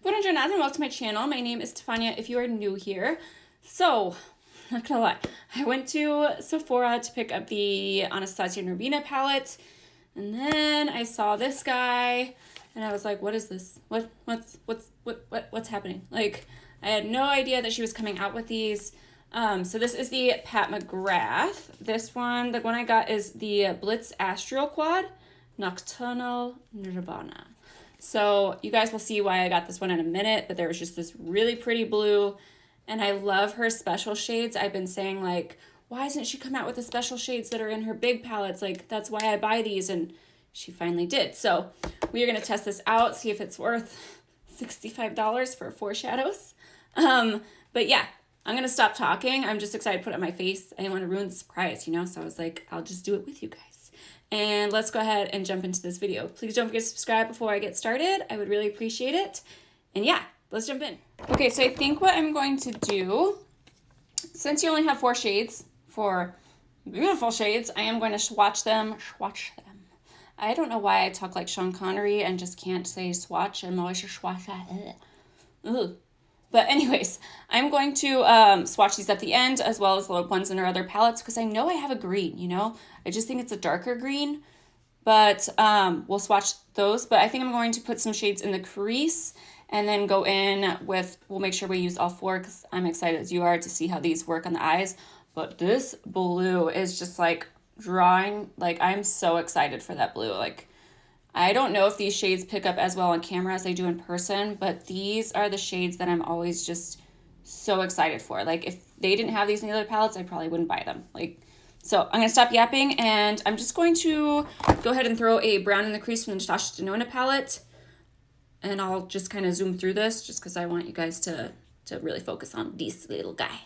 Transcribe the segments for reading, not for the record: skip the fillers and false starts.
Good afternoon and welcome to my channel. My name is Stefania if you are new here. So, not gonna lie, I went to Sephora to pick up the Nocturnal Nirvana palette, and then I saw this guy, and I was like, what is this? What's happening? Like, I had no idea that she was coming out with these. So this is the Mcgrath. This one, the one I got is the Blitz Astral quad, Nocturnal Nirvana. So you guys will see why I got this one in a minute, but there was just this really pretty blue, and I love her special shades. I've been saying, like, why doesn't she come out with the special shades that are in her big palettes? Like, that's why I buy these, and she finally did. So we are going to test this out, see if it's worth $65 for 4 shadows. But yeah, I'm going to stop talking. I'm just excited to put it on my face. I didn't want to ruin the surprise, you know? So I was like, I'll just do it with you guys. And let's go ahead and jump into this video. Please don't forget to subscribe before I get started. I would really appreciate it. And yeah, let's jump in. Okay, so I think what I'm going to do, since you only have 4 shades, 4 beautiful shades, I am going to swatch them. I don't know why I talk like Sean Connery and just can't say swatch. I'm always just swatch. Ugh. But anyways, I'm going to swatch these at the end as well as the ones in our other palettes because I know I have a green, you know? I just think it's a darker green, but we'll swatch those. But I think I'm going to put some shades in the crease and then go in with, we'll make sure we use all 4 because I'm excited as you are to see how these work on the eyes. But this blue is just like drawing, like I'm so excited for that blue. Like, I don't know if these shades pick up as well on camera as they do in person, but these are the shades that I'm always just so excited for. Like, if they didn't have these in the other palettes, I probably wouldn't buy them. Like, so I'm going to stop yapping, and I'm just going to go ahead and throw a brown in the crease from the Natasha Denona palette, and I'll just kind of zoom through this just because I want you guys to really focus on this little guy.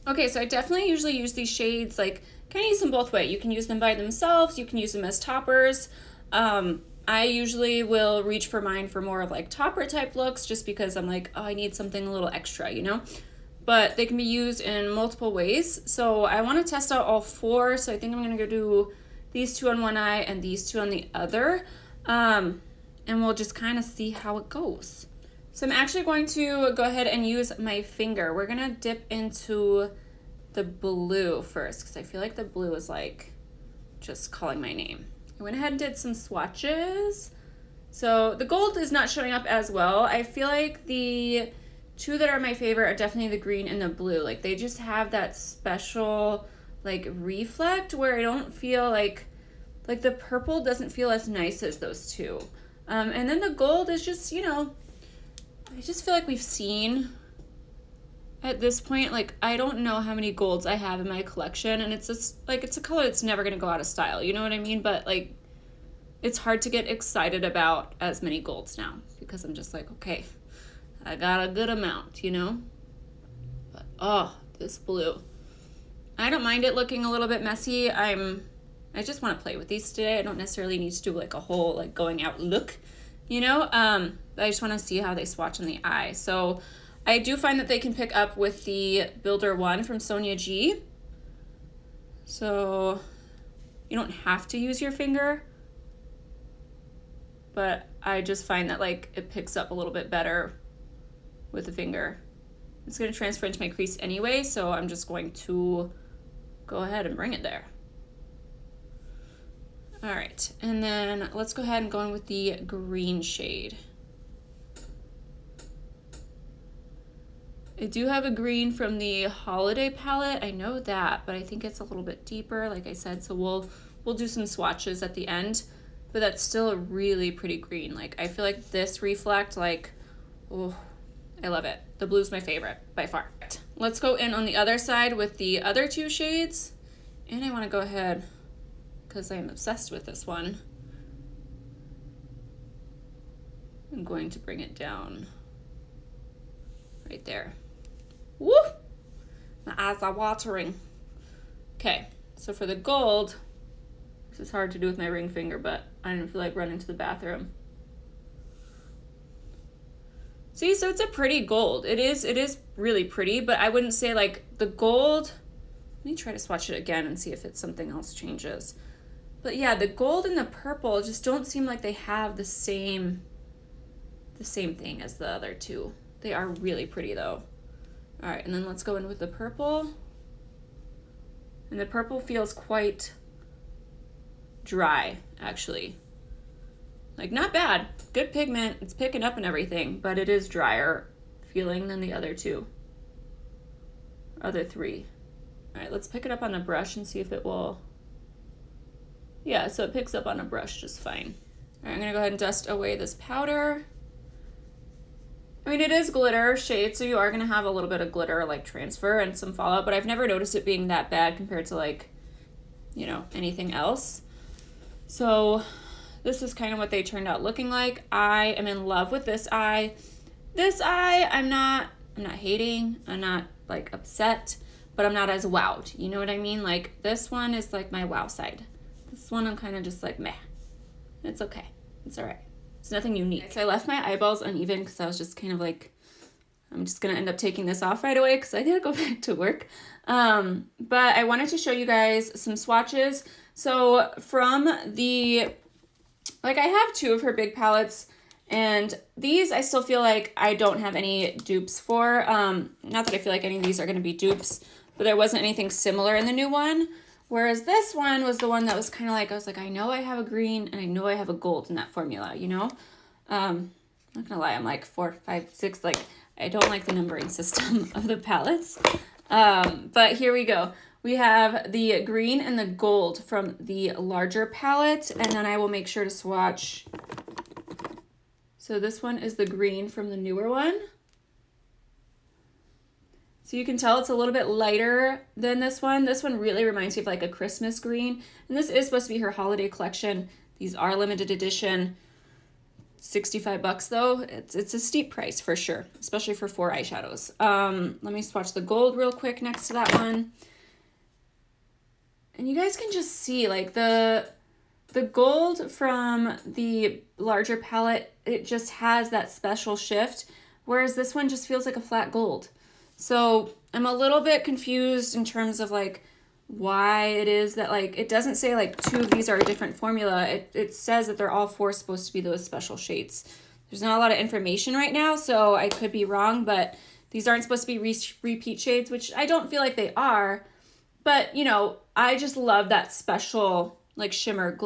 Okay, so I definitely usually use these shades, like, kind of use them both ways. You can use them by themselves. You can use them as toppers. I usually will reach for mine for more of like topper type looks just because I'm like, oh, I need something a little extra, you know? But they can be used in multiple ways. So I want to test out all 4. So I think I'm going to go do these 2 on one eye and these 2 on the other. And we'll just kind of see how it goes. So I'm actually going to go ahead and use my finger. We're going to dip into the blue first because I feel like the blue is like just calling my name. I went ahead and did some swatches. So the gold is not showing up as well. I feel like the 2 that are my favorite are definitely the green and the blue. Like, they just have that special like reflect where I don't feel like the purple doesn't feel as nice as those 2. And then the gold is just, you know, I just feel like we've seen at this point, like, I don't know how many golds I have in my collection, and it's just like, it's a color that's never going to go out of style, you know what I mean? But like, it's hard to get excited about as many golds now because I'm just like, okay, I got a good amount, you know? But oh, this blue, I don't mind it looking a little bit messy. I just want to play with these today. I don't necessarily need to do like a whole like going out look, you know? But I just want to see how they swatch on the eye. So I do find that they can pick up with the Builder 1 from Sonia G. So you don't have to use your finger, but I just find that like it picks up a little bit better with the finger. It's going to transfer into my crease anyway, so I'm just going to go ahead and bring it there. All right, and then let's go ahead and go in with the green shade. I do have a green from the Holiday palette. I know that, but I think it's a little bit deeper, like I said, so we'll do some swatches at the end, but that's still a really pretty green. Like, I feel like this reflect, like, oh, I love it. The blue's my favorite by far. Let's go in on the other side with the other 2 shades, and I want to go ahead, because I am obsessed with this one, I'm going to bring it down right there. Woo! My eyes are watering. Okay, so for the gold, this is hard to do with my ring finger, but I didn't feel like running to the bathroom. See, so it's a pretty gold. It is really pretty, but I wouldn't say like the gold. Let me try to swatch it again and see if it's something else changes. But yeah, the gold and the purple just don't seem like they have the same thing as the other two. They are really pretty though. All right, and then let's go in with the purple. And the purple feels quite dry, actually. Like, not bad. Good pigment. It's picking up and everything, but it is drier feeling than the other two. Other three. All right, let's pick it up on a brush and see if it will. Yeah, so it picks up on a brush just fine. All right, I'm gonna go ahead and dust away this powder. I mean, it is glitter shade, so you are gonna have a little bit of glitter like transfer and some fallout, but I've never noticed it being that bad compared to like, you know, anything else. So this is kind of what they turned out looking like. I am in love with this eye. This eye, I'm not hating, I'm not like upset, but I'm not as wowed. You know what I mean? Like this one is like my wow side. This one I'm kind of just like meh. It's okay. It's all right. It's nothing unique. So I left my eyeballs uneven because I was just kind of like, I'm just gonna end up taking this off right away because I gotta go back to work. But I wanted to show you guys some swatches. So from the, like I have two of her big palettes, and these I still feel like I don't have any dupes for. Not that I feel like any of these are gonna be dupes, but there wasn't anything similar in the new one. Whereas this one was the one that was kind of like, I was like, I know I have a green and I know I have a gold in that formula, you know? Not gonna lie, I'm like 4, 5, 6, like, I don't like the numbering system of the palettes. But here we go. We have the green and the gold from the larger palette, and then I will make sure to swatch. So this one is the green from the newer one. So you can tell it's a little bit lighter than this one. This one really reminds me of like a Christmas green. And this is supposed to be her holiday collection. These are limited edition. 65 bucks though. It's a steep price for sure, especially for 4 eyeshadows. Let me swatch the gold real quick next to that one. And you guys can just see like the gold from the larger palette, it just has that special shift, whereas this one just feels like a flat gold. So I'm a little bit confused in terms of like why it is that like, it doesn't say like 2 of these are a different formula. It says that they're all 4 supposed to be those special shades. There's not a lot of information right now, so I could be wrong, but these aren't supposed to be repeat shades, which I don't feel like they are. But, you know, I just love that special like shimmer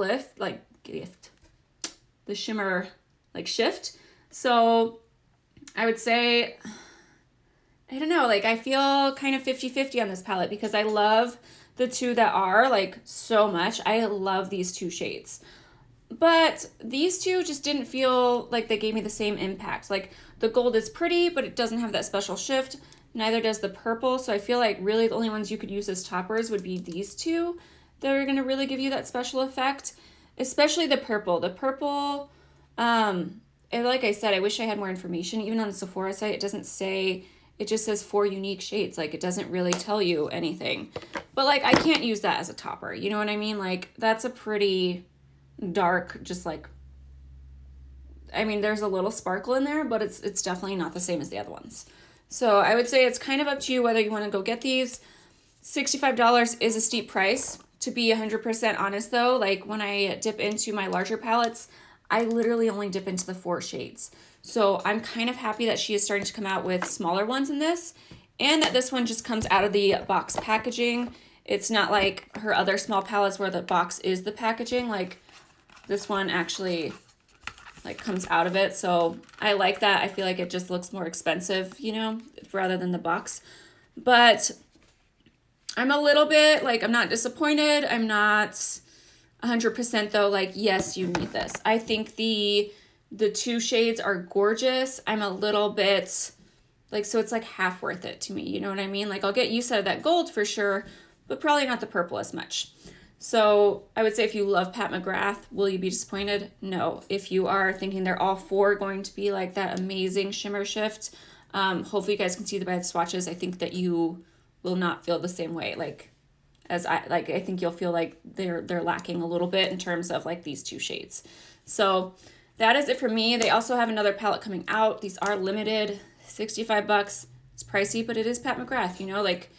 the shimmer like shift. So I would say, I don't know, like I feel kind of 50-50 on this palette because I love the 2 that are like so much. I love these 2 shades. But these 2 just didn't feel like they gave me the same impact. Like the gold is pretty, but it doesn't have that special shift. Neither does the purple. So I feel like really the only ones you could use as toppers would be these 2 that are going to really give you that special effect, especially the purple. The purple, and like I said, I wish I had more information. Even on the Sephora site, it doesn't say, it just says 4 unique shades. Like it doesn't really tell you anything. But like I can't use that as a topper. You know what I mean? Like that's a pretty dark, just like, I mean, there's a little sparkle in there, but it's definitely not the same as the other ones. So I would say it's kind of up to you whether you want to go get these. $65 is a steep price. To be 100% honest though, like when I dip into my larger palettes, I literally only dip into the 4 shades. So I'm kind of happy that she is starting to come out with smaller ones in this, and that this one just comes out of the box packaging. It's not like her other small palettes where the box is the packaging. Like this one actually like comes out of it. So I like that. I feel like it just looks more expensive, you know, rather than the box. But I'm a little bit like, I'm not disappointed. I'm not 100% though. Like, yes, you need this. I think the 2 shades are gorgeous. I'm a little bit like, so it's like half worth it to me. You know what I mean? Like I'll get use out of that gold for sure, but probably not the purple as much. So I would say if you love Pat McGrath, will you be disappointed? No. If you are thinking they're all 4 going to be like that amazing shimmer shift, hopefully you guys can see by the swatches. I think that you will not feel the same way. Like as I think you'll feel like they're lacking a little bit in terms of like these 2 shades. So that is it for me. They also have another palette coming out. These are limited, 65 bucks. It's pricey, but it is Pat McGrath, you know, like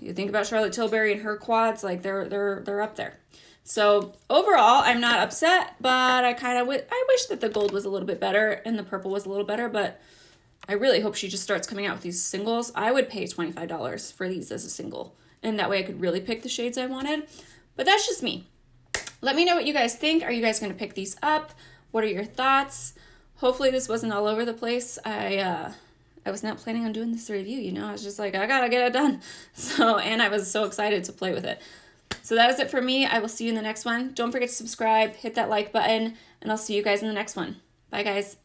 you think about Charlotte Tilbury and her quads, like they're up there. So overall, I'm not upset, but I wish that the gold was a little bit better and the purple was a little better, but I really hope she just starts coming out with these singles. I would pay $25 for these as a single, and that way I could really pick the shades I wanted. But that's just me. Let me know what you guys think. Are you guys going to pick these up? What are your thoughts? Hopefully this wasn't all over the place. I was not planning on doing this review, you know. I was just like, I gotta get it done. So, and I was so excited to play with it. So that is it for me. I will see you in the next one. Don't forget to subscribe, hit that like button, and I'll see you guys in the next one. Bye, guys.